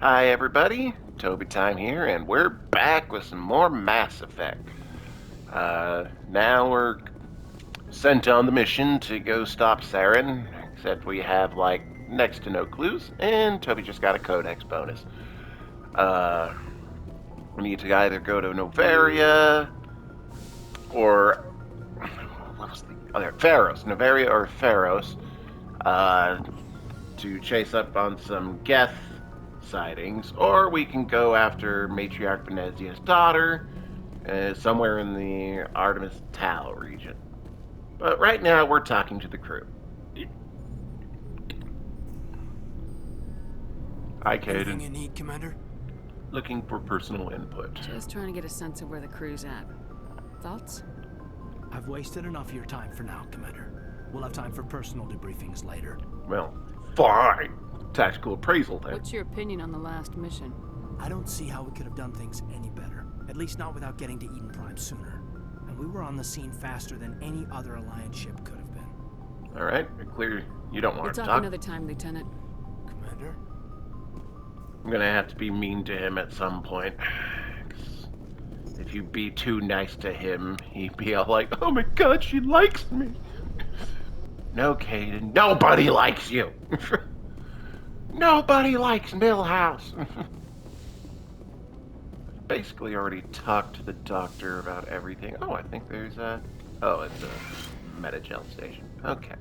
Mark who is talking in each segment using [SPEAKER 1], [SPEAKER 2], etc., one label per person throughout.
[SPEAKER 1] Hi everybody, Toby Time here, and we're back with some more Mass Effect. Now we're sent on the mission to go stop Saren, except we have like next to no clues, and Toby just got a Codex bonus. Uh, we need to either go to Novaria or what was the other Pharos, Novaria or Pharos, uh, to chase up on some Geth sightings, or we can go after Matriarch Benezia's daughter, somewhere in the Artemis Tau region. But right now, we're talking to the crew. Hi,
[SPEAKER 2] Anything
[SPEAKER 1] Caden.
[SPEAKER 2] you need, Commander?
[SPEAKER 1] Looking for personal input.
[SPEAKER 3] Just trying to get a sense of where the crew's at. Thoughts?
[SPEAKER 2] I've wasted enough of your time for now, Commander. We'll have time for personal debriefings later.
[SPEAKER 1] Well, fine. Tactical appraisal then.
[SPEAKER 3] What's your opinion on the last mission?
[SPEAKER 2] I don't see how we could have done things any better. At least not without getting to Eden Prime sooner. And we were on the scene faster than any other Alliance ship could have been.
[SPEAKER 1] All right, clear. You don't
[SPEAKER 3] We'll
[SPEAKER 1] want to
[SPEAKER 3] talk
[SPEAKER 1] talk.
[SPEAKER 3] another time, Lieutenant.
[SPEAKER 2] Commander?
[SPEAKER 1] I'm gonna have to be mean to him at some point. 'Cause if you be too nice to him, he'd be all like, "Oh my God, she likes me." No, Caden, nobody likes you. Nobody likes Millhouse. Basically, already talked to the doctor about everything. Oh, I think there's a. Oh, it's a Metagel station. Okay.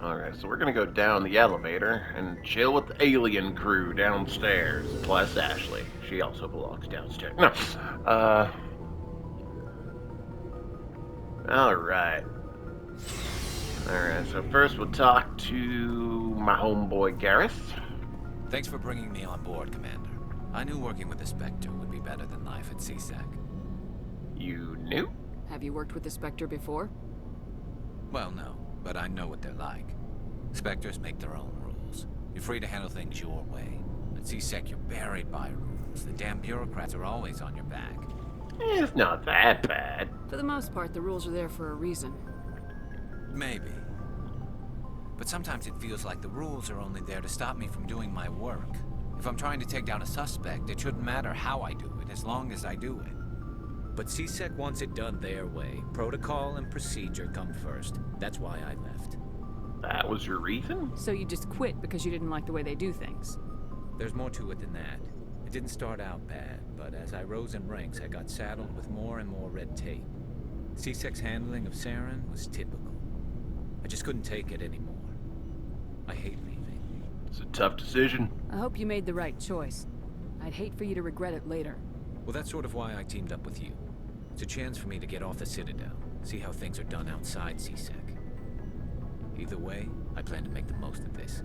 [SPEAKER 1] Alright, so we're gonna go down the elevator and chill with the alien crew downstairs, plus Ashley. She also belongs downstairs. No. Alright. Alright, so first we'll talk to my homeboy Gareth.
[SPEAKER 4] Thanks for bringing me on board, Commander. I knew working with the Spectre would be better than life at CSEC.
[SPEAKER 1] You knew?
[SPEAKER 3] Have you worked with the Spectre before?
[SPEAKER 4] Well, no, but I know what they're like. Spectres make their own rules. You're free to handle things your way. At CSEC, you're buried by rules. The damn bureaucrats are always on your back.
[SPEAKER 1] It's not that bad.
[SPEAKER 3] For the most part, the rules are there for a reason.
[SPEAKER 4] Maybe. But sometimes it feels like the rules are only there to stop me from doing my work. If I'm trying to take down a suspect, it shouldn't matter how I do it, as long as I do it. But CSEC wants it done their way. Protocol and procedure come first. That's why I left.
[SPEAKER 1] That was your reason?
[SPEAKER 3] So you just quit because you didn't like the way they do things?
[SPEAKER 4] There's more to it than that. It didn't start out bad, but as I rose in ranks, I got saddled with more and more red tape. CSEC's handling of Saren was typical. I just couldn't take it anymore. I hate leaving.
[SPEAKER 1] It's a tough decision.
[SPEAKER 3] I hope you made the right choice. I'd hate for you to regret it later.
[SPEAKER 4] Well, that's sort of why I teamed up with you. It's a chance for me to get off the Citadel, see how things are done outside CSEC. Either way, I plan to make the most of this.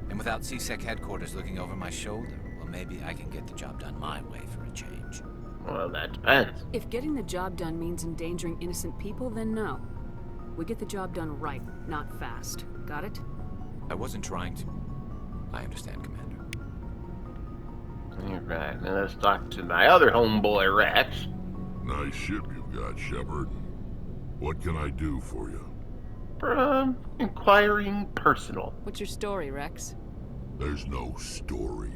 [SPEAKER 4] And without CSEC headquarters looking over my shoulder, well, maybe I can get the job done my way for a change.
[SPEAKER 1] Well, that depends.
[SPEAKER 3] If getting the job done means endangering innocent people, then no. We get the job done right, not fast. Got it?
[SPEAKER 4] I wasn't trying to. I understand, Commander.
[SPEAKER 1] Alright, now let's talk to my other homeboy, Rex.
[SPEAKER 5] Nice ship you've got, Shepard. What can I do for you?
[SPEAKER 1] Inquiring personal.
[SPEAKER 3] What's your story, Rex?
[SPEAKER 5] There's no story.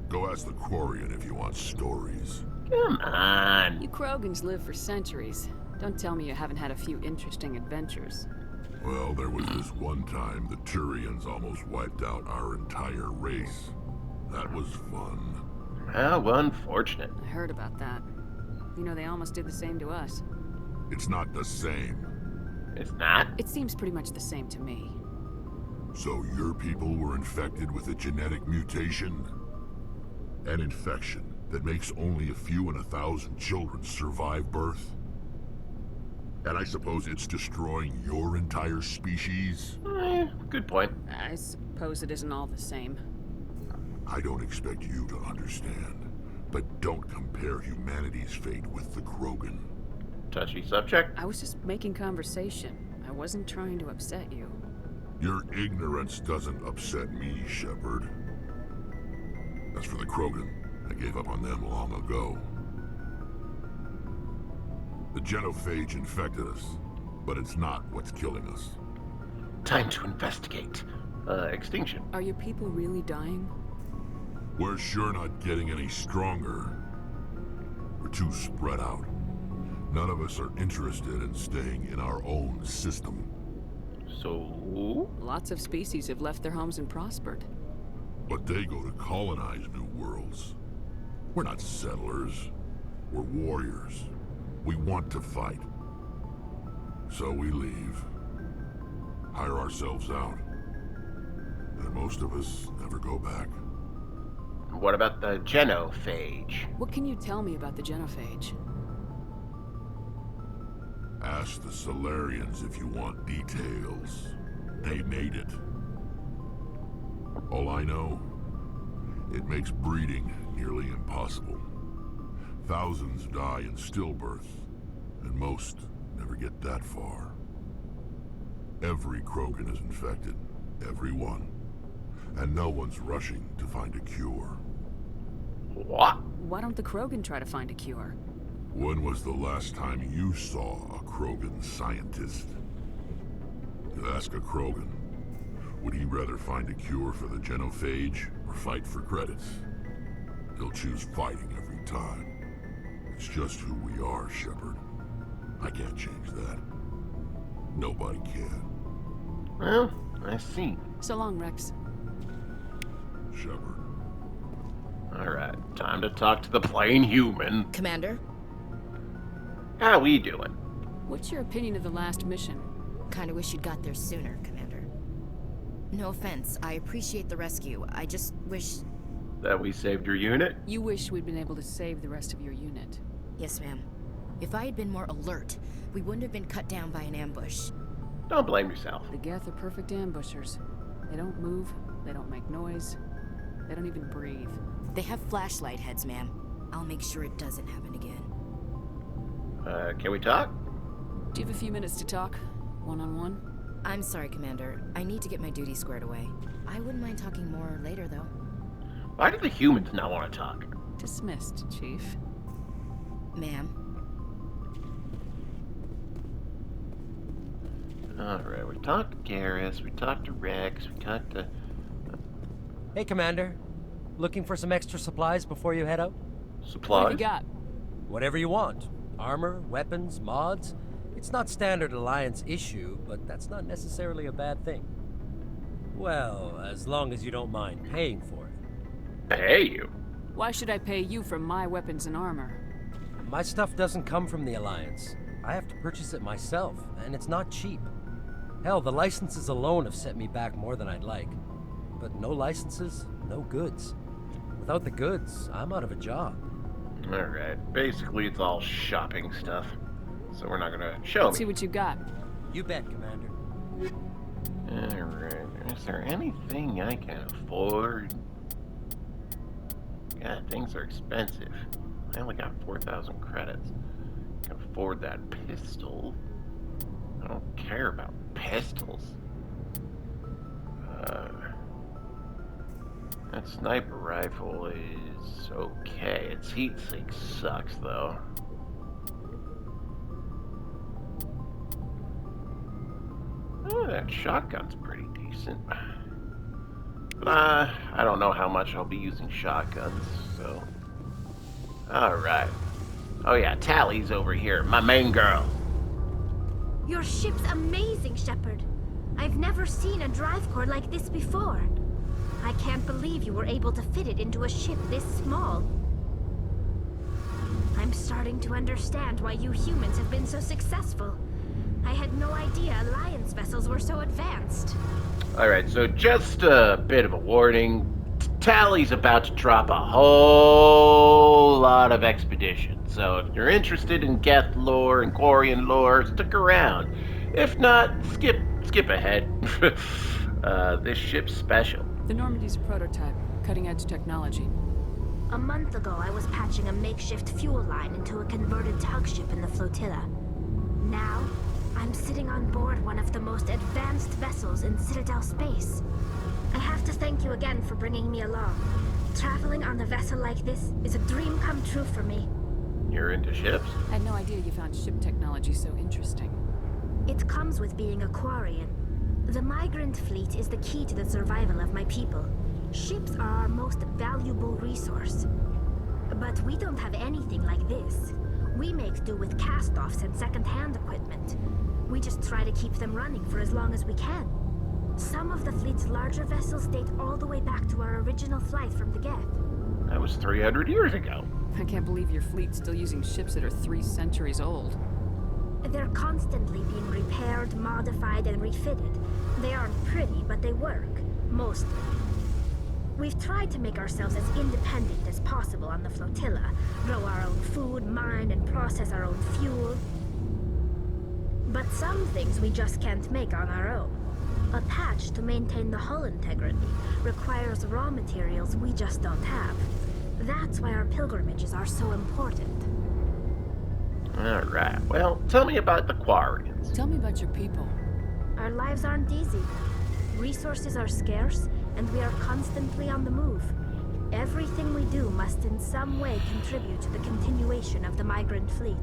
[SPEAKER 5] Go ask the Quarian if you want stories.
[SPEAKER 1] Come on.
[SPEAKER 3] You Krogans live for centuries. Don't tell me you haven't had a few interesting adventures.
[SPEAKER 5] Well, there was this one time the Turians almost wiped out our entire race. That was fun.
[SPEAKER 1] How unfortunate.
[SPEAKER 3] I heard about that. You know, they almost did the same to us.
[SPEAKER 5] It's not the same.
[SPEAKER 1] It's not?
[SPEAKER 3] It seems pretty much the same to me.
[SPEAKER 5] So your people were infected with a genetic mutation? An infection that makes only a few in 1,000 children survive birth? And I suppose it's destroying your entire species?
[SPEAKER 1] Good point.
[SPEAKER 3] I suppose it isn't all the same.
[SPEAKER 5] I don't expect you to understand, but don't compare humanity's fate with the Krogan.
[SPEAKER 1] Touchy subject.
[SPEAKER 3] I was just making conversation. I wasn't trying to upset you.
[SPEAKER 5] Your ignorance doesn't upset me, Shepard. As for the Krogan, I gave up on them long ago. The genophage infected us, but it's not what's killing us.
[SPEAKER 1] Time to investigate. Extinction.
[SPEAKER 3] Are your people really dying?
[SPEAKER 5] We're sure not getting any stronger. We're too spread out. None of us are interested in staying in our own system.
[SPEAKER 1] So?
[SPEAKER 3] Lots of species have left their homes and prospered.
[SPEAKER 5] But they go to colonize new worlds. We're not settlers. We're warriors. We want to fight. So we leave. Hire ourselves out. And most of us never go back.
[SPEAKER 1] What about the genophage?
[SPEAKER 3] What can you tell me about the genophage?
[SPEAKER 5] Ask the Solarians if you want details. They made it. All I know, it makes breeding nearly impossible. Thousands die in stillbirth, and most never get that far. Every Krogan is infected, every one. And no one's rushing to find a cure.
[SPEAKER 1] What?
[SPEAKER 3] Why don't the Krogan try to find a cure?
[SPEAKER 5] When was the last time you saw a Krogan scientist? You ask a Krogan, would he rather find a cure for the genophage or fight for credits? He'll choose fighting every time. It's just who we are, Shepard. I can't change that. Nobody can.
[SPEAKER 1] Well, I see.
[SPEAKER 3] So long, Rex.
[SPEAKER 5] Shepard.
[SPEAKER 1] Alright, time to talk to the plain human.
[SPEAKER 6] Commander,
[SPEAKER 1] How we doing?
[SPEAKER 3] What's your opinion of the last mission?
[SPEAKER 6] kinda wish you'd got there sooner, Commander. No offense, I appreciate the rescue. I just wish...
[SPEAKER 1] That we saved your unit?
[SPEAKER 3] You wish we'd been able to save the rest of your unit.
[SPEAKER 6] Yes, ma'am. If I had been more alert, we wouldn't have been cut down by an ambush.
[SPEAKER 1] Don't blame yourself.
[SPEAKER 3] The Geth are perfect ambushers. They don't move, they don't make noise, they don't even breathe.
[SPEAKER 6] They have flashlight heads, ma'am. I'll make sure it doesn't happen again.
[SPEAKER 1] Can we talk?
[SPEAKER 3] Do you have a few minutes to talk? One-on-one?
[SPEAKER 6] I'm sorry, Commander. I need to get my duty squared away. I wouldn't mind talking more later, though.
[SPEAKER 1] Why do the humans not want to talk?
[SPEAKER 3] Dismissed, Chief.
[SPEAKER 6] Ma'am.
[SPEAKER 1] Alright, we talked to Garrus, we talked to Rex, we talked to...
[SPEAKER 7] Hey, Commander. Looking for some extra supplies before you head out?
[SPEAKER 1] Supplies?
[SPEAKER 3] What have you got?
[SPEAKER 7] Whatever you want. Armor, weapons, mods. It's not standard Alliance issue, but that's not necessarily a bad thing. Well, as long as you don't mind paying for it.
[SPEAKER 1] Pay you?
[SPEAKER 3] Why should I pay you for my weapons and armor?
[SPEAKER 7] My stuff doesn't come from the Alliance. I have to purchase it myself, and it's not cheap. Hell, the licenses alone have set me back more than I'd like. But no licenses, no goods. Without the goods, I'm out of a job.
[SPEAKER 1] Alright, basically it's all shopping stuff. So we're not gonna show
[SPEAKER 3] Let's see
[SPEAKER 1] me.
[SPEAKER 3] what you got.
[SPEAKER 7] You bet, Commander.
[SPEAKER 1] Alright, is there anything I can afford? God, things are expensive. I only got 4,000 credits. I can afford that pistol. I don't care about pistols. That sniper rifle is okay. Its heat sink sucks, though. Oh, that shotgun's pretty decent. But, I don't know how much I'll be using shotguns, so... Alright. Oh yeah, Tally's over here, my main girl.
[SPEAKER 8] Your ship's amazing, Shepard. I've never seen a drive core like this before. I can't believe you were able to fit it into a ship this small. I'm starting to understand why you humans have been so successful. I had no idea Alliance vessels were so advanced.
[SPEAKER 1] Alright, so just a bit of a warning. Tally's about to drop a whole lot of expeditions. So if you're interested in Geth lore and Quarian lore, stick around. If not, skip ahead. This ship's special.
[SPEAKER 3] The Normandy's a prototype, cutting-edge technology.
[SPEAKER 8] A month ago, I was patching a makeshift fuel line into a converted tug ship in the flotilla. Now, I'm sitting on board one of the most advanced vessels in Citadel space. I have to thank you again for bringing me along. Traveling on a vessel like this is a dream come true for me.
[SPEAKER 1] You're into ships?
[SPEAKER 3] I had no idea you found ship technology so interesting.
[SPEAKER 8] It comes with being a Quarian. The migrant fleet is the key to the survival of my people. Ships are our most valuable resource. But we don't have anything like this. We make do with cast-offs and second-hand equipment. We just try to keep them running for as long as we can. Some of the fleet's larger vessels date all the way back to our original flight from the Geth.
[SPEAKER 1] That was 300 years ago.
[SPEAKER 3] I can't believe your fleet's still using ships that are 3 centuries old.
[SPEAKER 8] They're constantly being repaired, modified, and refitted. They aren't pretty, but they work. Mostly. We've tried to make ourselves as independent as possible on the flotilla. Grow our own food, mine, and process our own fuel. But some things we just can't make on our own. A patch to maintain the hull integrity requires raw materials we just don't have. That's why our pilgrimages are so important.
[SPEAKER 1] Alright, well, tell me about the Quarians.
[SPEAKER 3] Tell me about your people.
[SPEAKER 8] Our lives aren't easy. Resources are scarce, and we are constantly on the move. Everything we do must in some way contribute to the continuation of the migrant fleet.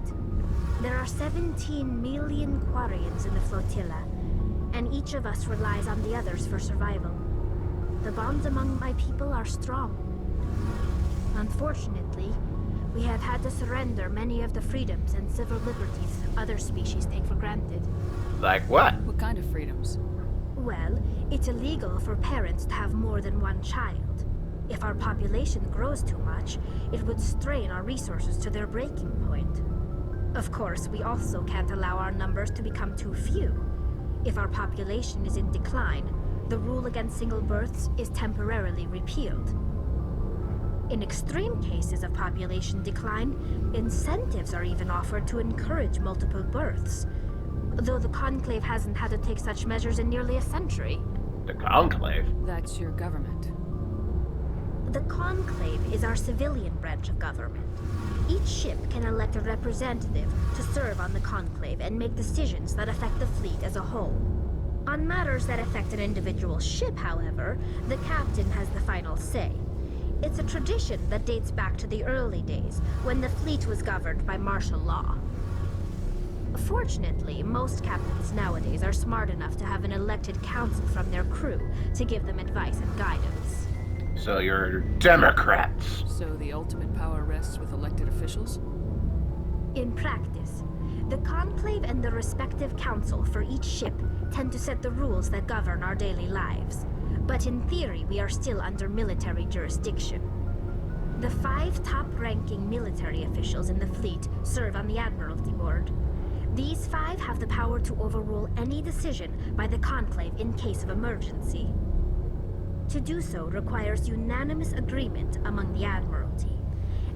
[SPEAKER 8] There are 17 million Quarians in the flotilla, and each of us relies on the others for survival. The bonds among my people are strong. Unfortunately, we have had to surrender many of the freedoms and civil liberties other species take for granted.
[SPEAKER 1] Like what?
[SPEAKER 3] What kind of freedoms?
[SPEAKER 8] Well, it's illegal for parents to have more than one child. If our population grows too much, it would strain our resources to their breaking point. Of course, we also can't allow our numbers to become too few. If our population is in decline, the rule against single births is temporarily repealed. In extreme cases of population decline, incentives are even offered to encourage multiple births. Though the Conclave hasn't had to take such measures in nearly a century.
[SPEAKER 1] The Conclave?
[SPEAKER 3] That's your government.
[SPEAKER 8] The Conclave is our civilian branch of government. Each ship can elect a representative to serve on the Conclave and make decisions that affect the fleet as a whole. On matters that affect an individual ship, however, the captain has the final say. It's a tradition that dates back to the early days, when the fleet was governed by martial law. Fortunately, most captains nowadays are smart enough to have an elected council from their crew to give them advice and guidance.
[SPEAKER 1] So you're Democrats.
[SPEAKER 3] So the ultimate power rests with elected officials?
[SPEAKER 8] In practice, the Conclave and the respective council for each ship tend to set the rules that govern our daily lives. But in theory, we are still under military jurisdiction. The 5 top-ranking military officials in the fleet serve on the Admiralty Board. These 5 have the power to overrule any decision by the Conclave in case of emergency. To do so requires unanimous agreement among the Admiralty,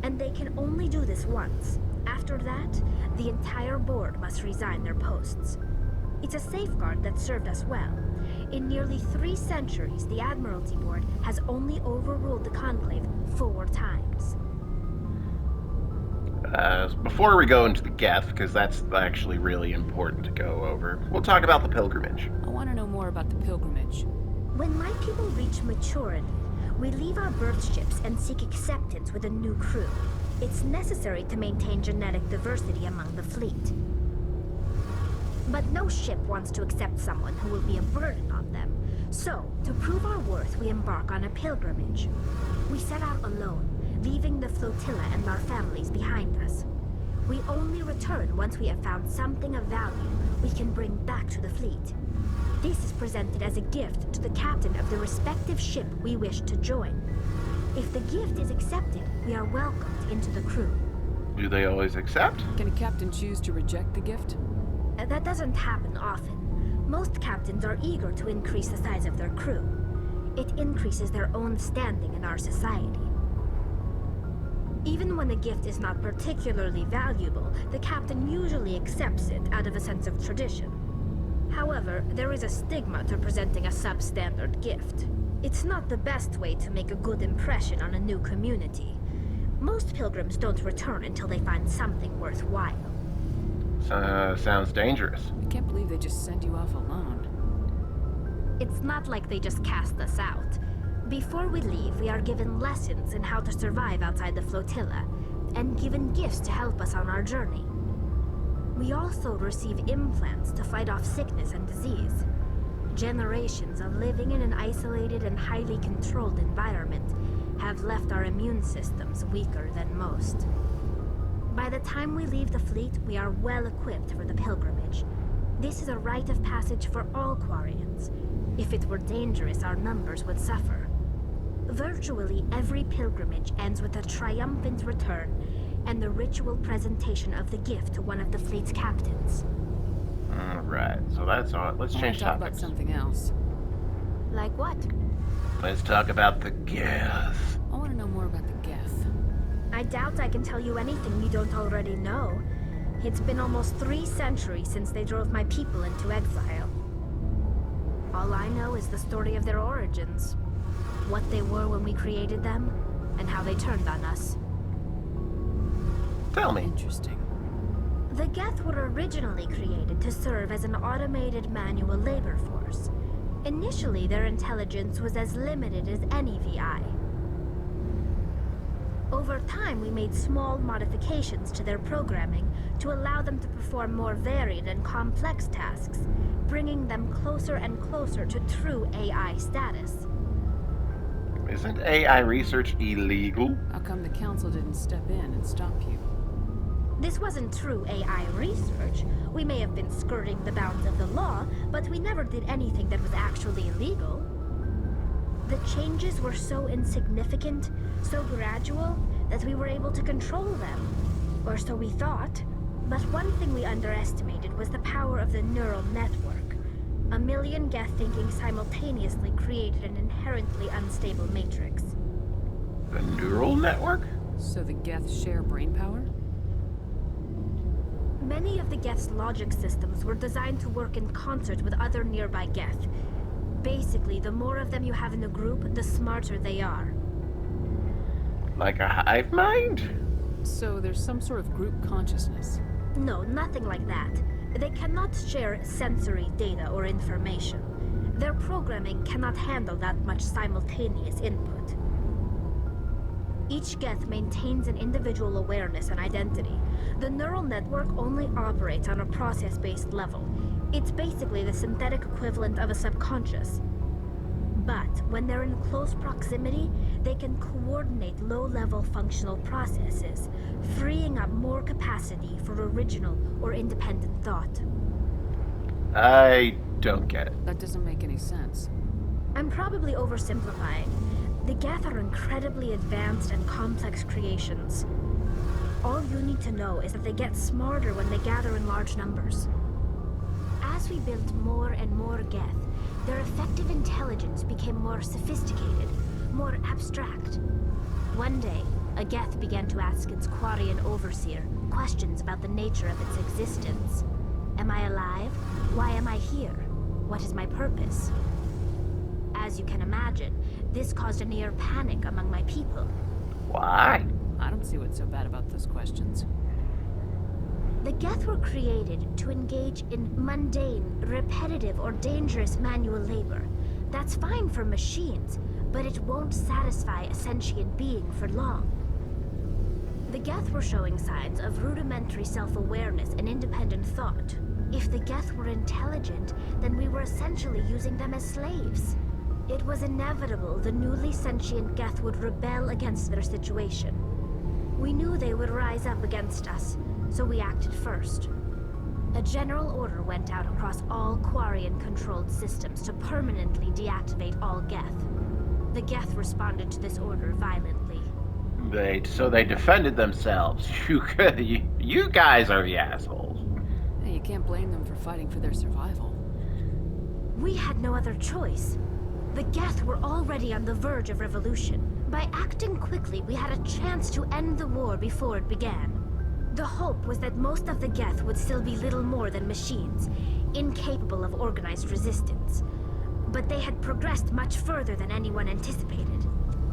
[SPEAKER 8] and they can only do this once. After that, the entire board must resign their posts. It's a safeguard that served us well. In nearly 3 centuries, the Admiralty Board has only overruled the Conclave 4 times.
[SPEAKER 1] Before we go into the Geth, because that's actually really important to go over, we'll talk about the pilgrimage.
[SPEAKER 3] I want to know more about the pilgrimage.
[SPEAKER 8] When my people reach maturity, we leave our birth ships and seek acceptance with a new crew. It's necessary to maintain genetic diversity among the fleet. But no ship wants to accept someone who will be a burden on them. So, to prove our worth, we embark on a pilgrimage. We set out alone, leaving the flotilla and our families behind us. We only return once we have found something of value we can bring back to the fleet. This is presented as a gift to the captain of the respective ship we wish to join. If the gift is accepted, we are welcomed into the crew.
[SPEAKER 1] Do they always accept?
[SPEAKER 3] Can a captain choose to reject the gift?
[SPEAKER 8] That doesn't happen often. Most captains are eager to increase the size of their crew. It increases their own standing in our society. Even when the gift is not particularly valuable, the captain usually accepts it out of a sense of tradition. However, there is a stigma to presenting a substandard gift. It's not the best way to make a good impression on a new community. Most pilgrims don't return until they find something worthwhile.
[SPEAKER 1] Sounds dangerous.
[SPEAKER 3] I can't believe they just send you off alone.
[SPEAKER 8] It's not like they just cast us out. Before we leave, we are given lessons in how to survive outside the flotilla, and given gifts to help us on our journey. We also receive implants to fight off sickness and disease. Generations of living in an isolated and highly controlled environment have left our immune systems weaker than most. By the time we leave the fleet, we are well equipped for the pilgrimage. This is a rite of passage for all Quarians. If it were dangerous, our numbers would suffer. Virtually every pilgrimage ends with a triumphant return and the ritual presentation of the gift to one of the fleet's captains.
[SPEAKER 1] Alright, so that's all. Let's
[SPEAKER 3] I want
[SPEAKER 1] change
[SPEAKER 3] to talk about
[SPEAKER 1] topics.
[SPEAKER 3] something else.
[SPEAKER 8] Like what?
[SPEAKER 1] Let's talk about the Geth.
[SPEAKER 3] I want to know more about the Geth.
[SPEAKER 8] I doubt I can tell you anything you don't already know. It's been almost 3 centuries since they drove my people into exile. All I know is the story of their origins. What they were when we created them, and how they turned on us.
[SPEAKER 1] Tell me.
[SPEAKER 3] Interesting.
[SPEAKER 8] The Geth were originally created to serve as an automated manual labor force. Initially, their intelligence was as limited as any VI. Over time, we made small modifications to their programming to allow them to perform more varied and complex tasks, bringing them closer and closer to true AI status.
[SPEAKER 1] Isn't AI research illegal?
[SPEAKER 3] How come the Council didn't step in and stop you?
[SPEAKER 8] This wasn't true AI research. We may have been skirting the bounds of the law, but we never did anything that was actually illegal. The changes were so insignificant, so gradual, that we were able to control them. Or so we thought. But one thing we underestimated was the power of the neural network. 1 million Geth thinking simultaneously created an inherently unstable matrix.
[SPEAKER 1] The neural network?
[SPEAKER 3] So the Geth share brain power?
[SPEAKER 8] Many of the Geth's logic systems were designed to work in concert with other nearby Geth. Basically, the more of them you have in the group, the smarter they are.
[SPEAKER 1] Like a hive mind?
[SPEAKER 3] So there's some sort of group consciousness.
[SPEAKER 8] No, nothing like that. They cannot share sensory data or information. Their programming cannot handle that much simultaneous input. Each Geth maintains an individual awareness and identity. The neural network only operates on a process-based level. It's basically the synthetic equivalent of a subconscious. But when they're in close proximity, they can coordinate low-level functional processes, freeing up more capacity for original or independent thought.
[SPEAKER 1] I don't get it.
[SPEAKER 3] That doesn't make any sense.
[SPEAKER 8] I'm probably oversimplifying. The Geth are incredibly advanced and complex creations. All you need to know is that they get smarter when they gather in large numbers. As we built more and more Geth, their effective intelligence became more sophisticated, more abstract. One day, a Geth began to ask its Quarian overseer questions about the nature of its existence. Am I alive? Why am I here? What is my purpose? As you can imagine, this caused a near panic among my people.
[SPEAKER 1] Why?
[SPEAKER 3] I don't see what's so bad about those questions.
[SPEAKER 8] The Geth were created to engage in mundane, repetitive, or dangerous manual labor. That's fine for machines, but it won't satisfy a sentient being for long. The Geth were showing signs of rudimentary self-awareness and independent thought. If the Geth were intelligent, then we were essentially using them as slaves. It was inevitable the newly sentient Geth would rebel against their situation. We knew they would rise up against us, so we acted first. A general order went out across all Quarian-controlled systems to permanently deactivate all Geth. The Geth responded to this order violently.
[SPEAKER 1] So they defended themselves. You guys are the assholes.
[SPEAKER 3] Hey, you can't blame them for fighting for their survival.
[SPEAKER 8] We had no other choice. The Geth were already on the verge of revolution. By acting quickly, we had a chance to end the war before it began. The hope was that most of the Geth would still be little more than machines, incapable of organized resistance. But they had progressed much further than anyone anticipated.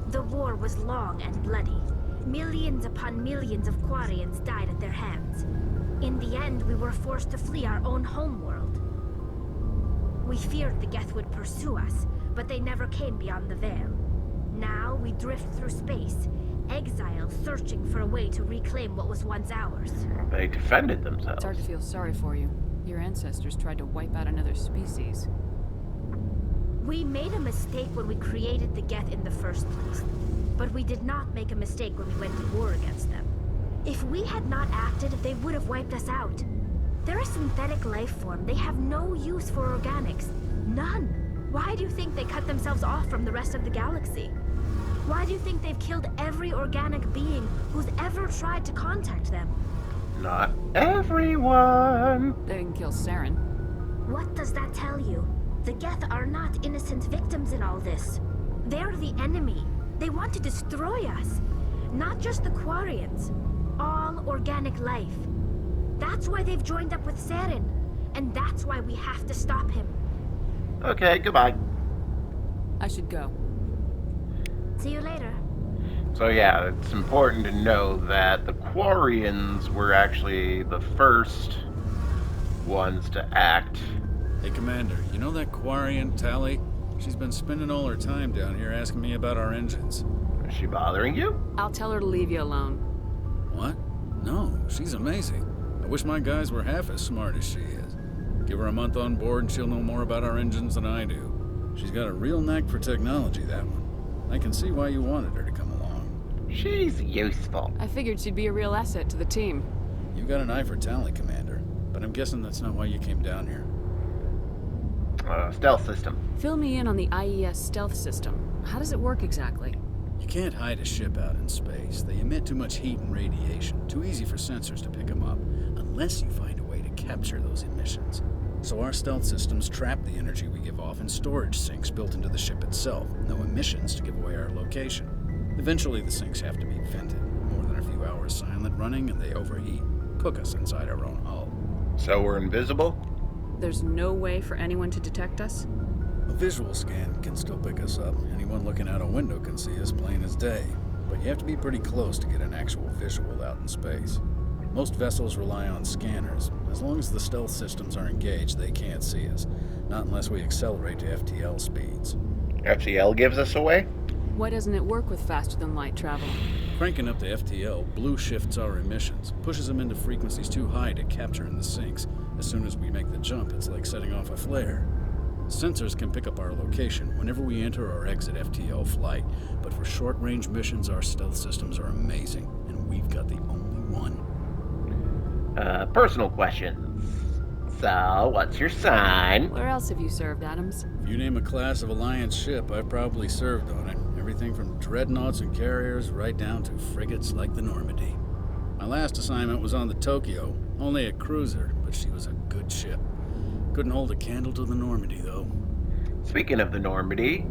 [SPEAKER 8] The war was long and bloody. Millions upon millions of Quarians died at their hands. In the end, we were forced to flee our own homeworld. We feared the Geth would pursue us, but they never came beyond the Veil. Now we drift through space, exile, searching for a way to reclaim what was once ours.
[SPEAKER 1] They defended themselves.
[SPEAKER 3] It's hard to feel sorry for you. Your ancestors tried to wipe out another species.
[SPEAKER 8] We made a mistake when we created the Geth in the first place. But we did not make a mistake when we went to war against them. If we had not acted, they would have wiped us out. They're a synthetic life form. They have no use for organics. None. Why do you think they cut themselves off from the rest of the galaxy? Why do you think they've killed every organic being who's ever tried to contact them?
[SPEAKER 1] Not everyone.
[SPEAKER 3] They didn't kill Saren.
[SPEAKER 8] What does that tell you? The Geth are not innocent victims in all this. They're the enemy. They want to destroy us. Not just the Quarians. All organic life. That's why they've joined up with Saren. And that's why we have to stop him.
[SPEAKER 1] Okay, goodbye.
[SPEAKER 3] I should go.
[SPEAKER 8] See you later.
[SPEAKER 1] So yeah, it's important to know that the Quarians were actually the first ones to act.
[SPEAKER 9] Hey, Commander, you know that Quarian, Tally? She's been spending all her time down here asking me about our engines.
[SPEAKER 1] Is she bothering you?
[SPEAKER 3] I'll tell her to leave you alone.
[SPEAKER 9] What? No, she's amazing. I wish my guys were half as smart as she is. Give her a month on board and she'll know more about our engines than I do. She's got a real knack for technology, that one. I can see why you wanted her to come along.
[SPEAKER 1] She's useful.
[SPEAKER 3] I figured she'd be a real asset to the team.
[SPEAKER 9] You got an eye for Tally, Commander, but I'm guessing that's not why you came down here.
[SPEAKER 1] Stealth system.
[SPEAKER 3] Fill me in on the IES stealth system. How does it work exactly?
[SPEAKER 9] You can't hide a ship out in space. They emit too much heat and radiation. Too easy for sensors to pick them up, unless you find a way to capture those emissions. So our stealth systems trap the energy we give off in storage sinks built into the ship itself. No emissions to give away our location. Eventually the sinks have to be vented. More than a few hours silent running and they overheat. Cook us inside our own hull.
[SPEAKER 1] So we're invisible?
[SPEAKER 3] There's no way for anyone to detect us?
[SPEAKER 9] A visual scan can still pick us up. Anyone looking out a window can see us plain as day. But you have to be pretty close to get an actual visual out in space. Most vessels rely on scanners. As long as the stealth systems are engaged, they can't see us. Not unless we accelerate to FTL speeds.
[SPEAKER 1] FTL gives us away?
[SPEAKER 3] Why doesn't it work with faster-than-light travel?
[SPEAKER 9] Cranking up to FTL blue shifts our emissions, pushes them into frequencies too high to capture in the sinks. As soon as we make the jump, it's like setting off a flare. Sensors can pick up our location whenever we enter or exit FTL flight, but for short-range missions, our stealth systems are amazing, and we've got the only one.
[SPEAKER 1] Personal questions. So, what's your sign?
[SPEAKER 3] Where else have you served, Adams?
[SPEAKER 9] If you name a class of Alliance ship, I've probably served on it. Everything from dreadnoughts and carriers right down to frigates like the Normandy. My last assignment was on the Tokyo, only a cruiser, but she was a good ship. Couldn't hold a candle to the Normandy, though.
[SPEAKER 1] Speaking of the Normandy,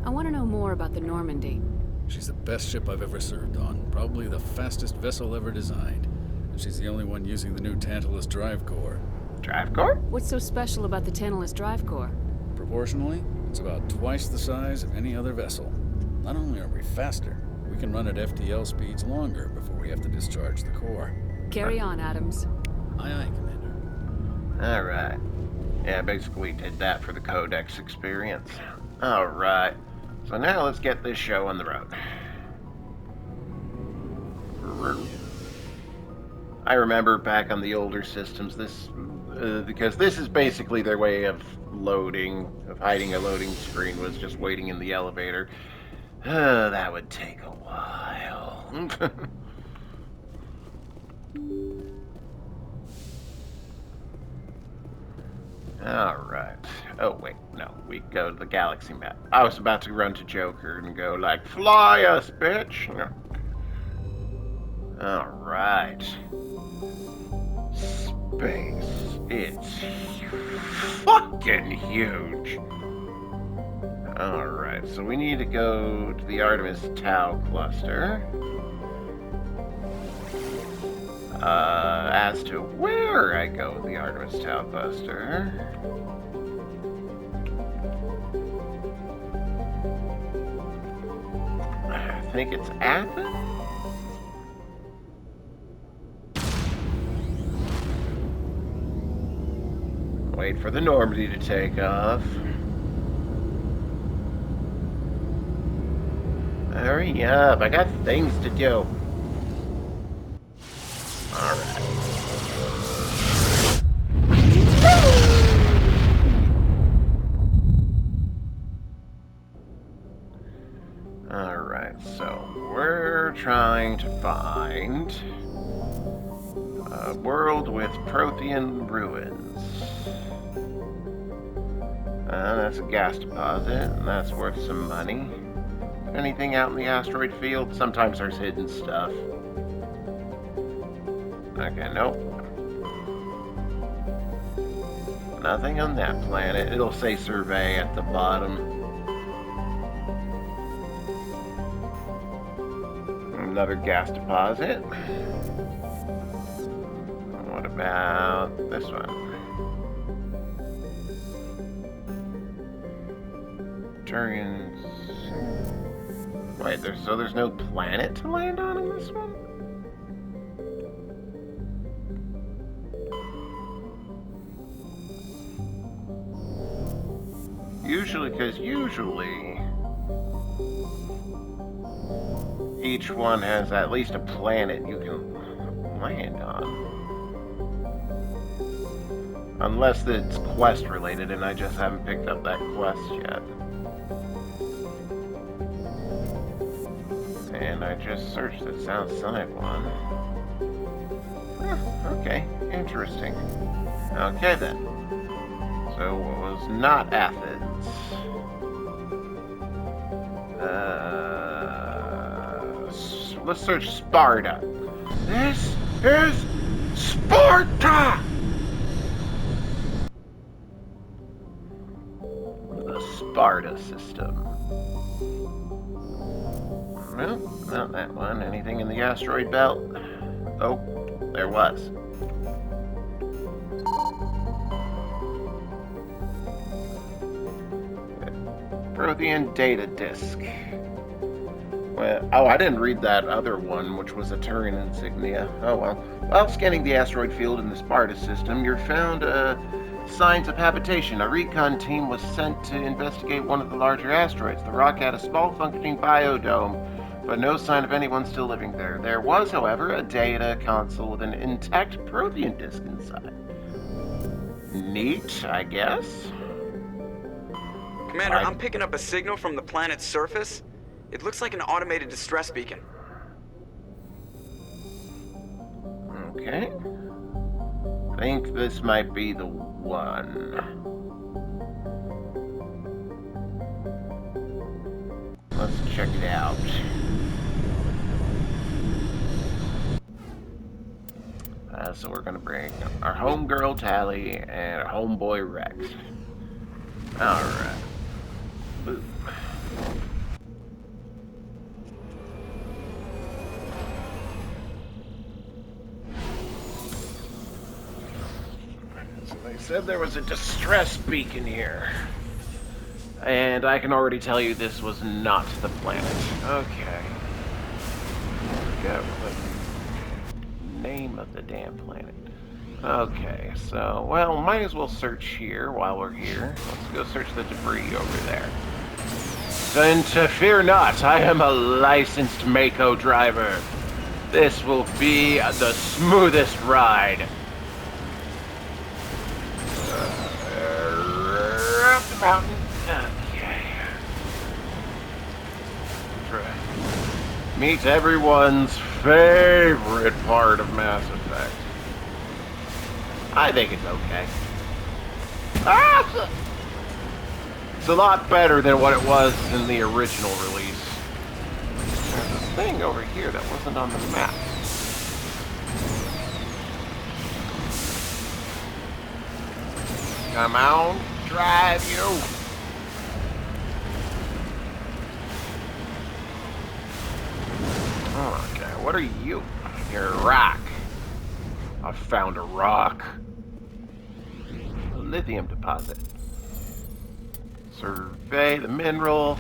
[SPEAKER 3] I want to know more about the Normandy.
[SPEAKER 9] She's the best ship I've ever served on, probably the fastest vessel ever designed. And she's the only one using the new Tantalus drive core.
[SPEAKER 1] drive core?
[SPEAKER 3] What's so special about the Tantalus drive core?
[SPEAKER 9] Proportionally, it's about twice the size of any other vessel. Not only are we faster, we can run at FTL speeds longer before we have to discharge the core.
[SPEAKER 3] Carry on, Adams.
[SPEAKER 9] Aye, aye, Commander.
[SPEAKER 1] Alright. Yeah, basically we did that for the Codex experience. Alright. So now let's get this show on the road. I remember back on the older systems, this because this is basically their way of loading, of hiding a loading screen, was just waiting in the elevator. That would take a while. Alright. Oh, wait, no. We go to the galaxy map. I was about to run to Joker and go like, fly us, bitch! Alright. Space. It's fucking huge. Alright, so we need to go to the Artemis Tau cluster. As to where I go with the Artemis Tau cluster... I think it's Athens? Wait for the Normandy to take off. Hurry up, I got things to do. Alright. trying to find a world with Prothean ruins. That's a gas deposit, and that's worth some money. Anything out in the asteroid field? Sometimes there's hidden stuff. Okay, nope. Nothing on that planet. It'll say survey at the bottom. Another gas deposit. What about this one? Turians. Wait, there's no planet to land on in this one? Because usually each one has at least a planet you can land on. Unless it's quest related and I just haven't picked up that quest yet. And I just searched the south side one. Okay, interesting. Okay then. So what was not Athens? Let's search Sparta. This is Sparta! The Sparta system. No, not that one. Anything in the asteroid belt? Oh, there was. Prothean data disk. Well, oh, I didn't read that other one, which was a Turian insignia. Oh well. While scanning the asteroid field in the Sparta system, you found signs of habitation. A recon team was sent to investigate one of the larger asteroids. The rock had a small functioning biodome, but no sign of anyone still living there. There was, however, a data console with an intact Prothean disk inside. Neat, I guess.
[SPEAKER 10] Commander, I'm picking up a signal from the planet's surface. It looks like an automated distress beacon.
[SPEAKER 1] Okay. I think this might be the one. Let's check it out. So we're gonna bring our homegirl Tally and our homeboy Rex. Alright. Boom. So they said there was a distress beacon here. And I can already tell you this was not the planet. Okay. Go with the name of the damn planet. Okay, so, well, might as well search here while we're here. Let's go search the debris over there. Then to fear not, I am a licensed Mako driver. This will be the smoothest ride. Up the mountain. Okay. Meet everyone's favorite part of Mass Effect. I think it's okay. Ah! It's a lot better than what it was in the original release. There's a thing over here that wasn't on the map. Come on, drive you. Okay, what are you? You're a rock. I found a rock. A lithium deposit. Survey the mineral.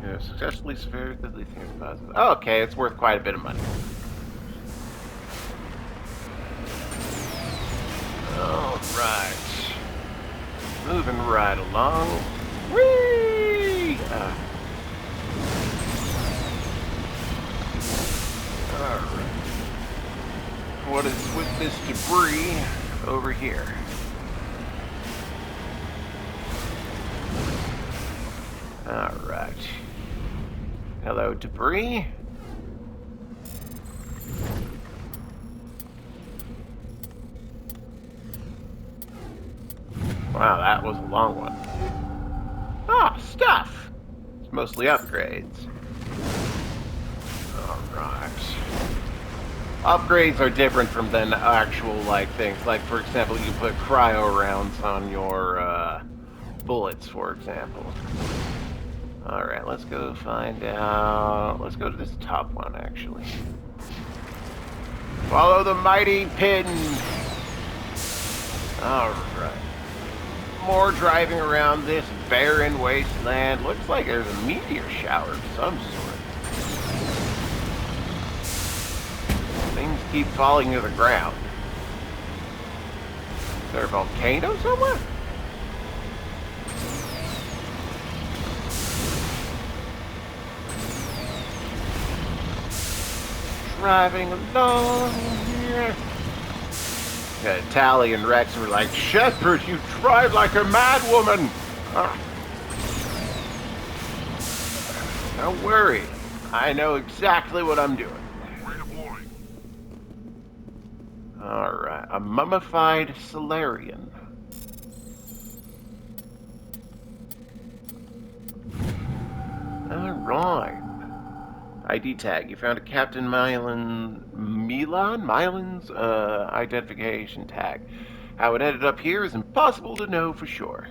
[SPEAKER 1] Yeah, successfully surveyed the lithium deposit. Oh, okay, it's worth quite a bit of money. Alright. Moving right along. Whee! Alright. What is with this debris over here? Alright. Hello, debris. Wow, that was a long one. Ah, stuff! It's mostly upgrades. Alright. Upgrades are different from than actual, like, things. Like, for example, you put cryo rounds on your, bullets, for example. Alright, let's go find out... Let's go to this top one, actually. Follow the mighty pin! Alright. More driving around this barren wasteland. Looks like there's a meteor shower of some sort. Things keep falling to the ground. Is there a volcano somewhere? Driving along here. Tally and Rex were like, Shepherd, you drive like a mad woman! Don't worry. I know exactly what I'm doing. Alright, a mummified Solarian. Alright. ID tag. You found a Captain Mylan's identification tag. How it ended up here is impossible to know for sure.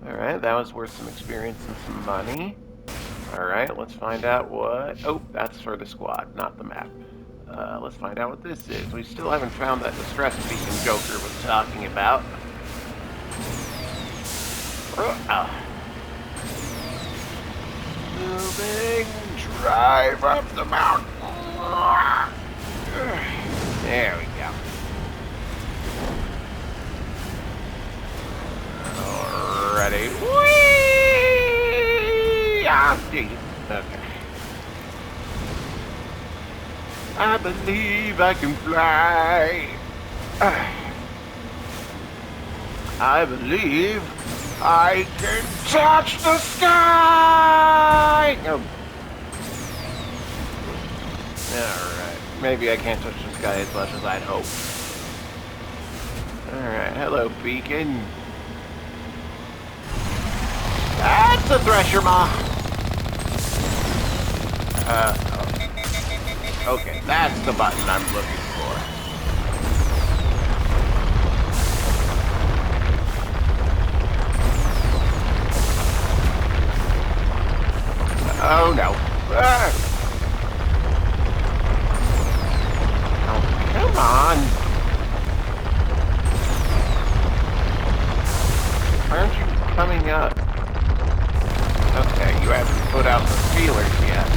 [SPEAKER 1] Alright, that was worth some experience and some money. Alright, let's find out what... Oh, that's for the squad, not the map. Let's find out what this is. We still haven't found that distress beacon Joker was talking about. Moving, drive up the mountain. There we go. Alrighty. Whee! Ah, geez. Okay. I believe I can fly. I believe I can touch the sky. Oh. Alright. Maybe I can't touch the sky as much as I'd hope. Alright. Hello, beacon. That's a thresher maw. Okay, that's the button I'm looking for. Oh no. Ah. Oh, come on. Why aren't you coming up? Okay, you haven't put out the feelers yet.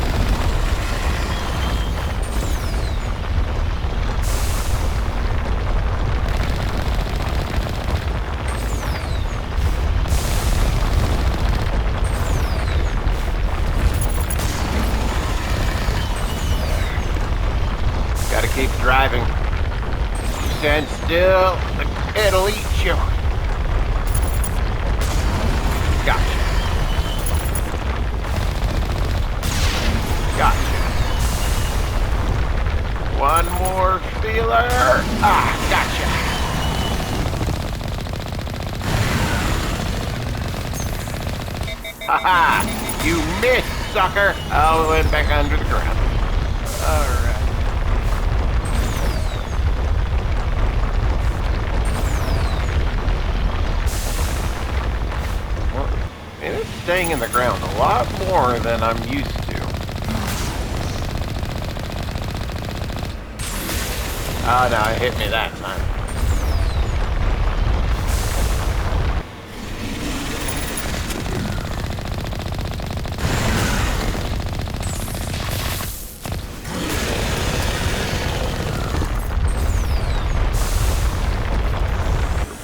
[SPEAKER 1] Gotta keep driving. Stand still, it'll eat you. Gotcha. Gotcha. One more feeler. Ah, gotcha. Haha, you missed, sucker. I went back under the ground. Alright. It's staying in the ground a lot more than I'm used to. Oh no, it hit me that time.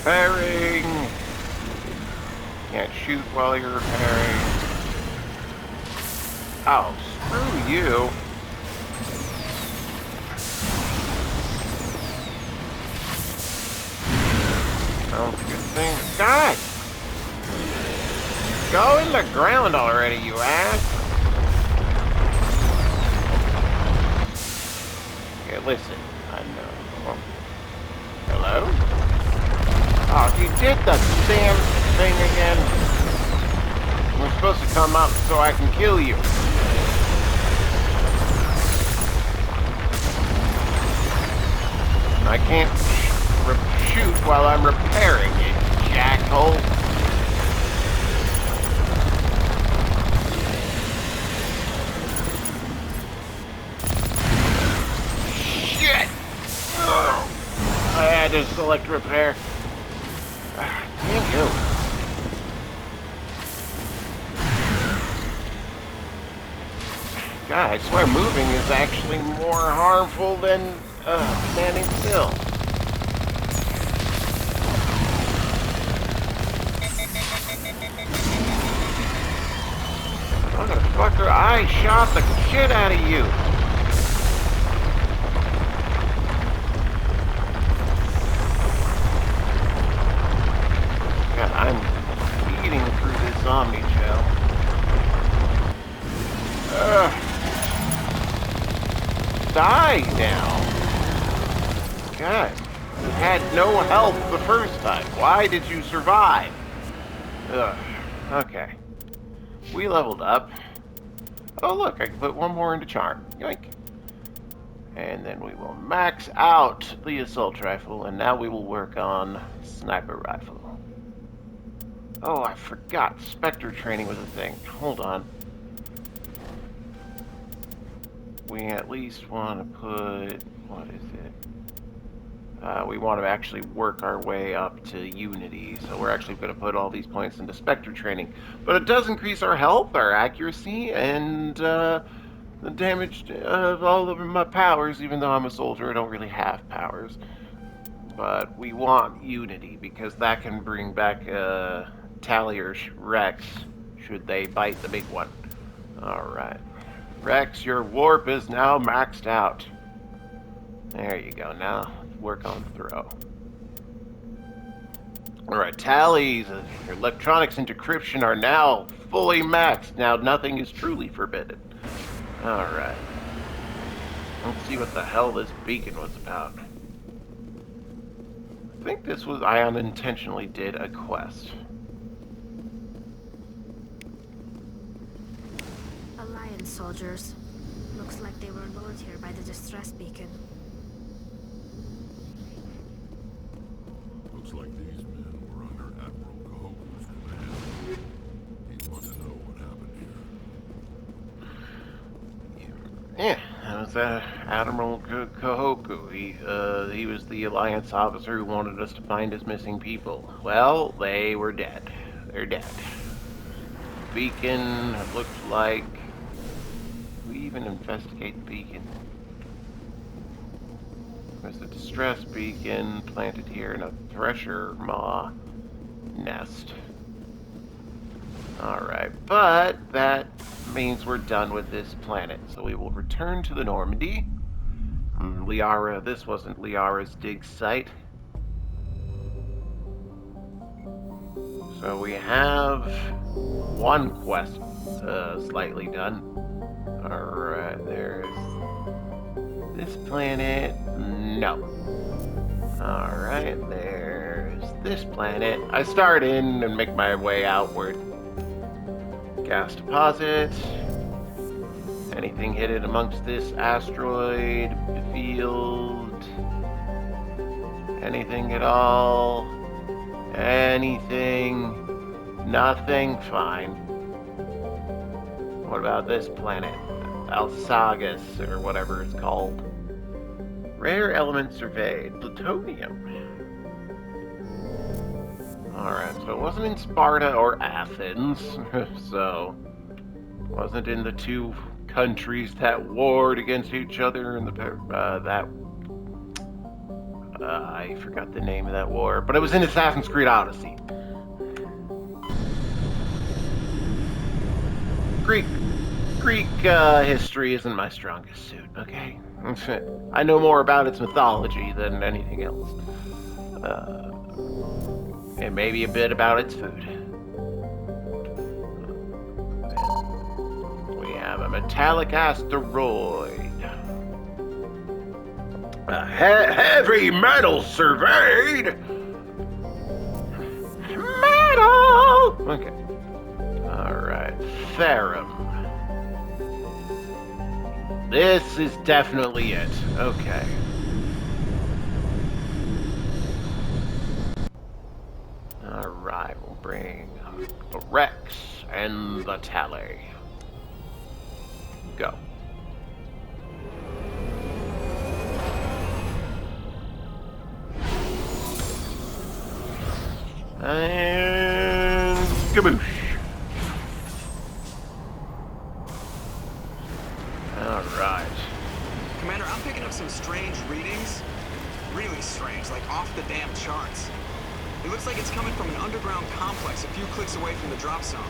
[SPEAKER 1] Repairing. Can't shoot while you're repairing. Oh, screw you. Oh, good thing. God! Go in the ground already, you ass! Okay, listen. I know. Hello? Oh, you did the damn thing again. We're supposed to come up so I can kill you. I can't shoot while I'm repairing it, jackhole. Shit! Ugh. I had to select repair. Damn you. God, I swear moving is actually more harmful than standing still. Motherfucker, I shot the shit out of you. God, I'm eating through this Omni gel. Die now. God, you had no health the first time. Why did you survive? Ugh. Okay. We leveled up. Oh look, I can put one more into charm. Yoink. And then we will max out the assault rifle, and now we will work on sniper rifle. Oh, I forgot. Spectre training was a thing. Hold on. We at least want to put... what is it? We want to actually work our way up to Unity, so we're actually going to put all these points into Spectre training. But it does increase our health, our accuracy, and the damage of all of my powers. Even though I'm a soldier, I don't really have powers. But we want Unity, because that can bring back Tally or Rex, should they bite the big one. Alright. Rex, your warp is now maxed out. There you go. Now, work on throw. Alright, Tally's your electronics and decryption are now fully maxed. Now, nothing is truly forbidden. Alright. Let's see what the hell this beacon was about. I think this was... I unintentionally did a quest.
[SPEAKER 8] Alliance soldiers. Looks like they were lured here by the distress beacon.
[SPEAKER 5] Looks like these men were under Admiral Cahoon's command. He'd want to know what happened here.
[SPEAKER 1] Yeah, that was Admiral Kahoku. He was the Alliance officer who wanted us to find his missing people. Well, they were dead. They're dead. Beacon looked like... we even investigate the beacon. There's a distress beacon planted here in a thresher maw nest. Alright, but that means we're done with this planet, so we will return to the Normandy. Liara, this wasn't Liara's dig site. So we have one quest slightly done. Alright, there's this planet. No. Alright, there's this planet. I start in and make my way outward. Gas deposit. Anything hidden amongst this asteroid field? Anything at all? Anything? Nothing? Fine. What about this planet? Alsagas, or whatever it's called. Rare element surveyed. Plutonium. Alright, so it wasn't in Sparta or Athens, so... wasn't in the two countries that warred against each other in the... I forgot the name of that war, but it was in Assassin's Creed Odyssey. Greek history isn't my strongest suit, okay? I know more about its mythology than anything else. And maybe a bit about its food. We have a metallic asteroid. Heavy metal surveyed. Metal. Okay. All right, Therum. This is definitely it. Okay. All right, we'll bring the Rex and the Tally. Go. And kaboosh. Alright.
[SPEAKER 10] Commander, I'm picking up some strange readings. Really strange, like off the damn charts. It looks like it's coming from an underground complex a few clicks away from the drop zone.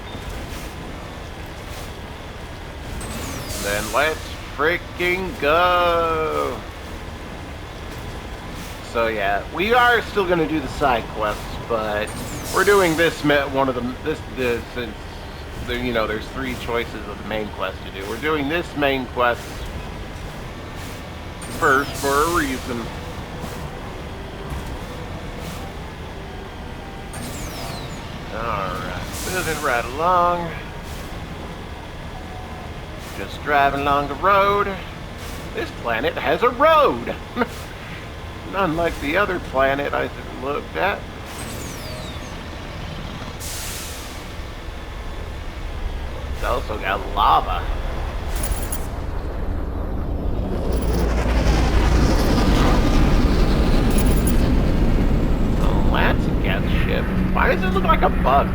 [SPEAKER 1] Then let's freaking go! So yeah, we are still going to do the side quests, but we're doing this one of them. Since you know there's 3 choices of the main quest to do. We're doing this main quest first for a reason. All right, moving right along. Just driving along the road. This planet has a road. Unlike the other planet I looked at. It's also got lava. Oh, that's a gas ship. Why does it look like a bug?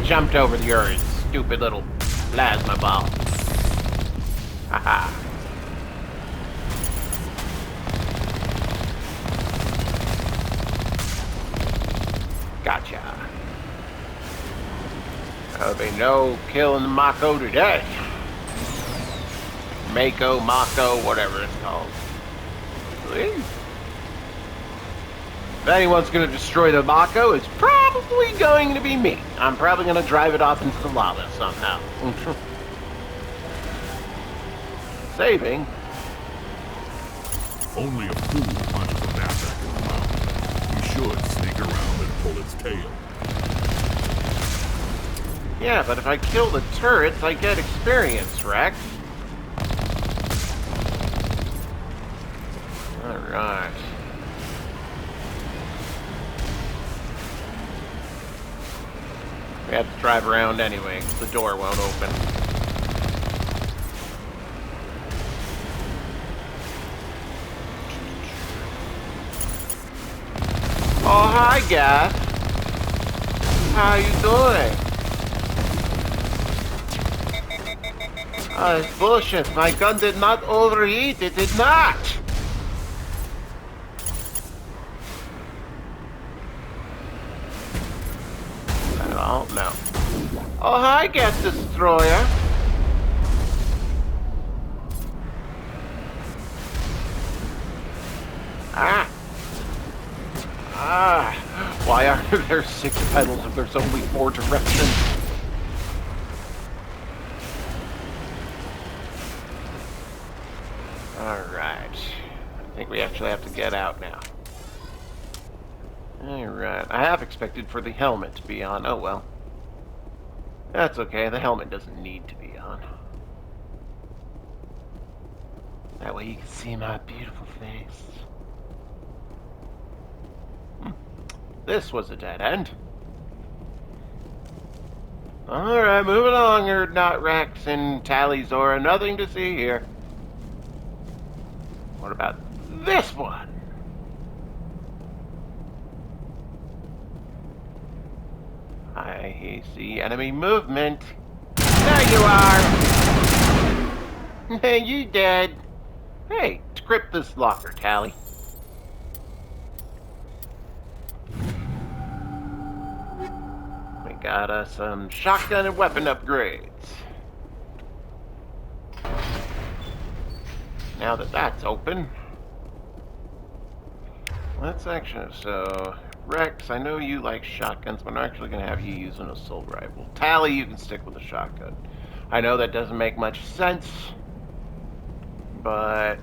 [SPEAKER 1] Jumped over the earth, stupid little plasma ball. Haha. Gotcha. There'll be no killing the Mako today. Mako, Mako, whatever it's called. Please. If anyone's going to destroy the Mako, it's probably going to be me. I'm probably going to drive it off into the lava somehow. Saving.
[SPEAKER 5] Only a fool punches a knapsack in the mouth. We should sneak around and pull its tail.
[SPEAKER 1] Yeah, but if I kill the turrets, I get experience, Rex. Alright. We have to drive around anyway, because the door won't open. Oh, hi, Gaff. How you doing? Oh, it's bullshit. My gun did not overheat. It did not. Oh, no. Oh, hi, Gas Destroyer. Ah. Ah. Why are there 6 pedals if there's only 4 directions? Alright. I think we actually have to get out now. Alright. I have expected for the helmet to be on. Oh well. That's okay. The helmet doesn't need to be on. That way you can see my beautiful face. This was a dead end. Alright, moving along, Erdnot, Rex, and Tally Zora. Nothing to see here. What about this one? I see enemy movement. There you are! Hey, you dead. Hey, script this locker, Tally. We got us some shotgun and weapon upgrades. Now that that's open, let's actually, so Rex, I know you like shotguns, but I'm actually going to have you use an assault rifle. Tally, you can stick with a shotgun. I know that doesn't make much sense, but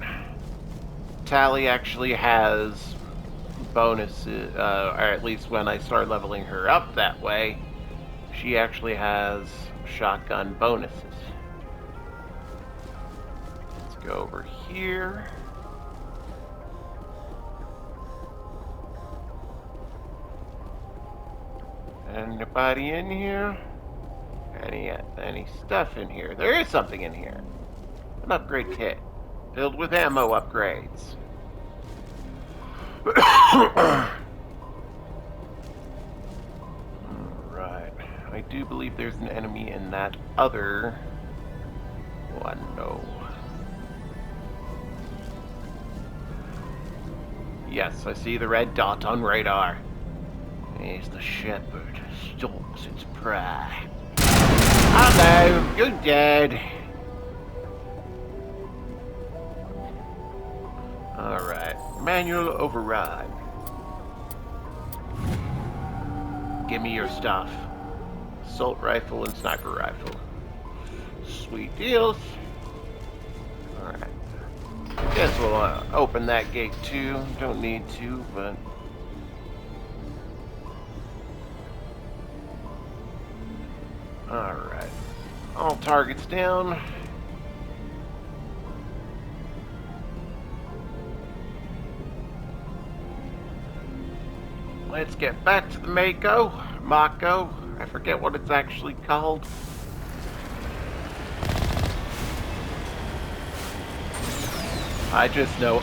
[SPEAKER 1] Tally actually has bonuses, or at least when I start leveling her up that way, she actually has shotgun bonuses. Let's go over here. Anybody in here? Any stuff in here? There is something in here. An upgrade kit. Filled with ammo upgrades. Right. I do believe there's an enemy in that other one. No. Yes, I see the red dot on radar. It's the shepherd. Stalks its prey. Hello, you're dead. Alright. Manual override. Give me your stuff. Assault rifle and sniper rifle. Sweet deals. Alright. Guess we'll open that gate too. Don't need to, but... Alright. All targets down. Let's get back to the Mako. I forget what it's actually called. I just know,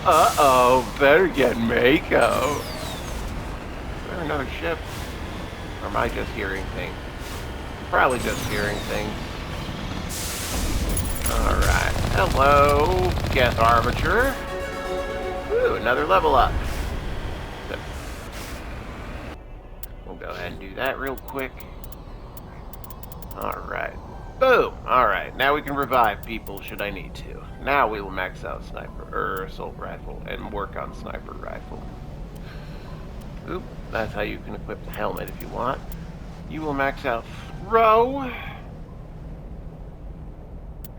[SPEAKER 1] better get Mako. Is there another ship? Or am I just hearing things? Probably just hearing things. Alright. Hello, Geth Armature. Ooh, another level up. We'll go ahead and do that real quick. Alright. Boom! Alright, now we can revive people should I need to. Now we will max out assault rifle and work on sniper rifle. Oop, that's how you can equip the helmet if you want. You will max out throw.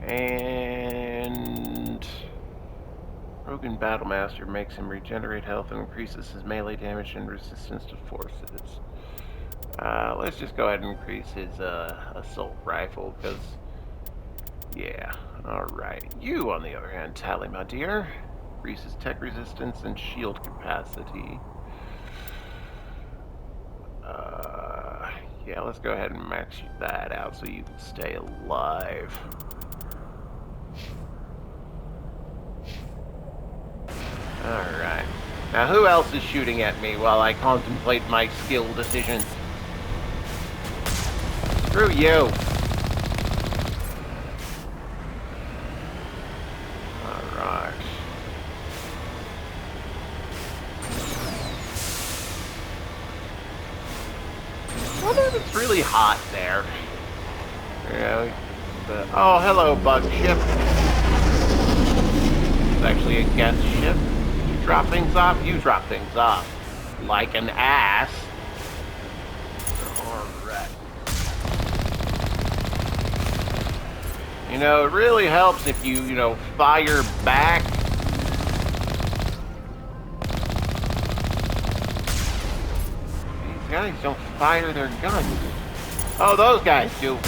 [SPEAKER 1] And Rogan Battlemaster makes him regenerate health and increases his melee damage and resistance to forces. Let's just go ahead and increase his assault rifle, because, yeah, alright. You, on the other hand, Tally, my dear, increases tech resistance and shield capacity. Yeah, let's go ahead and max that out so you can stay alive. Alright. Now, who else is shooting at me while I contemplate my skill decisions? Screw you! Alright. I wonder if it's really hot there. You know, oh, hello, bug ship. It's actually a guest ship. You drop things off? You drop things off. Like an ass. Alright. You know, it really helps if you fire back. These guys don't fire their guns. Oh, those guys do.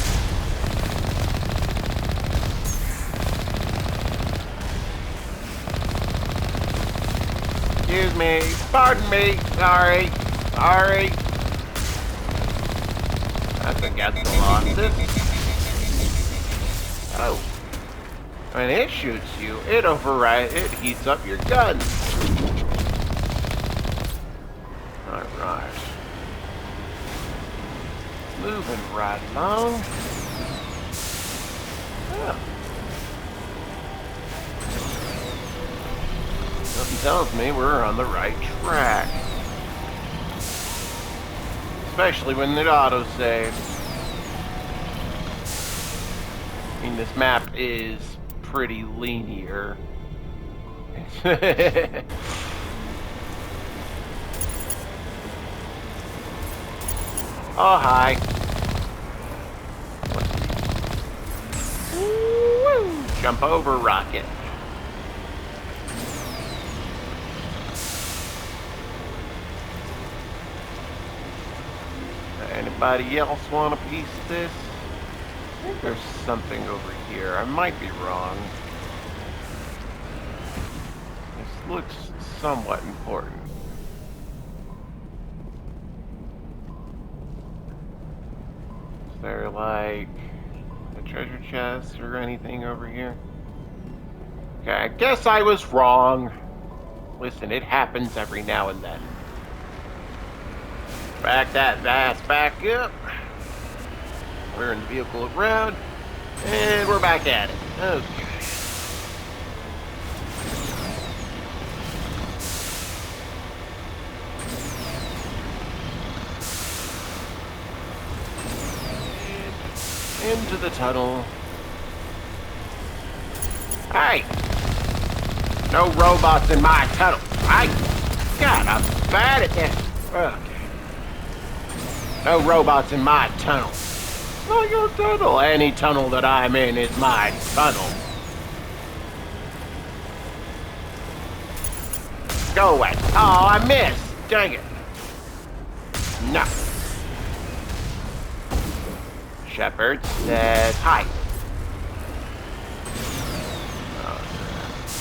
[SPEAKER 1] Excuse me. Pardon me. Sorry. I think that's the lost. Oh. When it shoots you, it heats up your gun. Alright. Moving right along. Oh. Something tells me we're on the right track. Especially when it autosaves. I mean, this map is pretty linear. Oh, hi. Woo! Jump over, rocket. Anybody else want a piece of this? I think there's something over here. I might be wrong. This looks somewhat important. Is there like a treasure chest or anything over here? Okay, I guess I was wrong. Listen, it happens every now and then. Back that ass back up. We're in the vehicle around, and we're back at it. Okay. And into the tunnel. Hey! No robots in my tunnel. God, I'm bad at this. Okay. No robots in my tunnel. Not your tunnel. Any tunnel that I'm in is my tunnel. Go away. Oh, I missed. Dang it. No. Shepard says hi.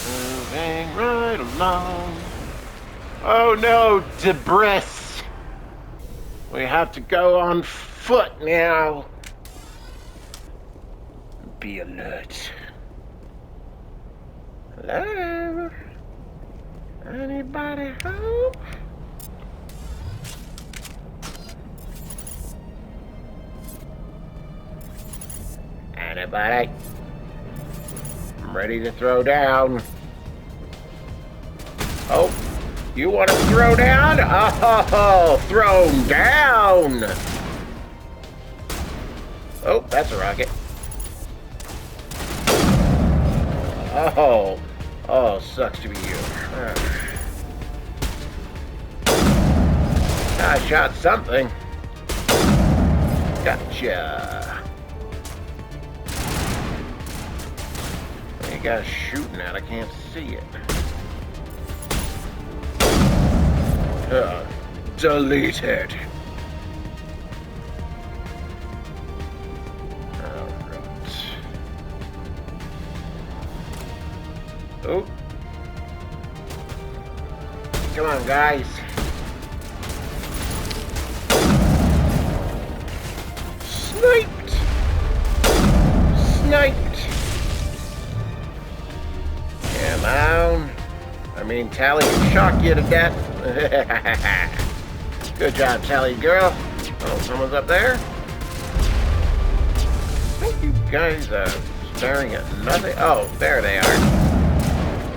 [SPEAKER 1] Moving right along. Oh no, debris. We have to go on foot now. Be alert. Hello? Anybody home? Anybody? I'm ready to throw down. Oh, you want to throw down? Oh, thrown down! Oh, that's a rocket. Oh, sucks to be you. I shot something. Gotcha. What you guys shooting at? I can't see it. Deleted. Alright. Oh. Come on, guys. Sniped! Sniped! Come on. I mean, Tally can shock you to death. Good job, Tally girl. Oh, someone's up there? I think you guys are staring at nothing. Oh, there they are.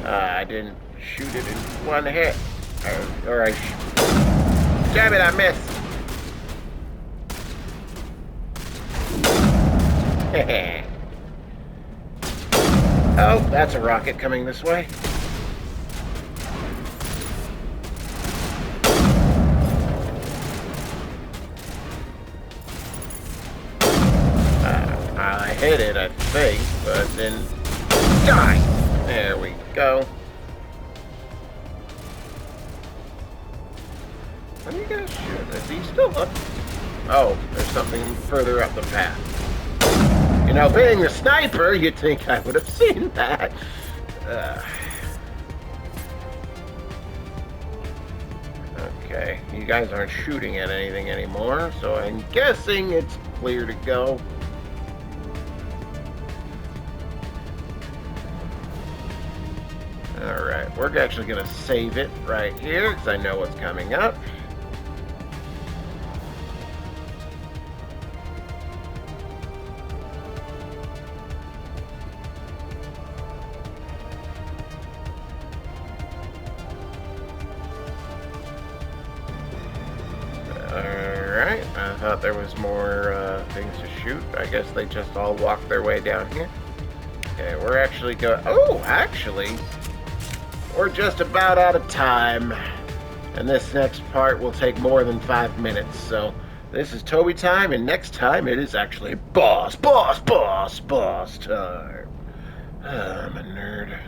[SPEAKER 1] I didn't shoot it in one hit. Or I... Damn it, I missed. Oh, that's a rocket coming this way. I hit it, I think, but then die. There we go. What are you guys shooting? Is he still up? Oh, there's something further up the path. You know, being the sniper, you'd think I would have seen that. Okay, you guys aren't shooting at anything anymore, so I'm guessing it's clear to go. Alright, we're actually going to save it right here, because I know what's coming up. Alright, I thought there was more things to shoot. I guess they just all walked their way down here. Okay, we're actually going... Oh, actually... We're just about out of time, and this next part will take more than 5 minutes, so This is Toby time, and next time it is actually boss time. I'm a nerd.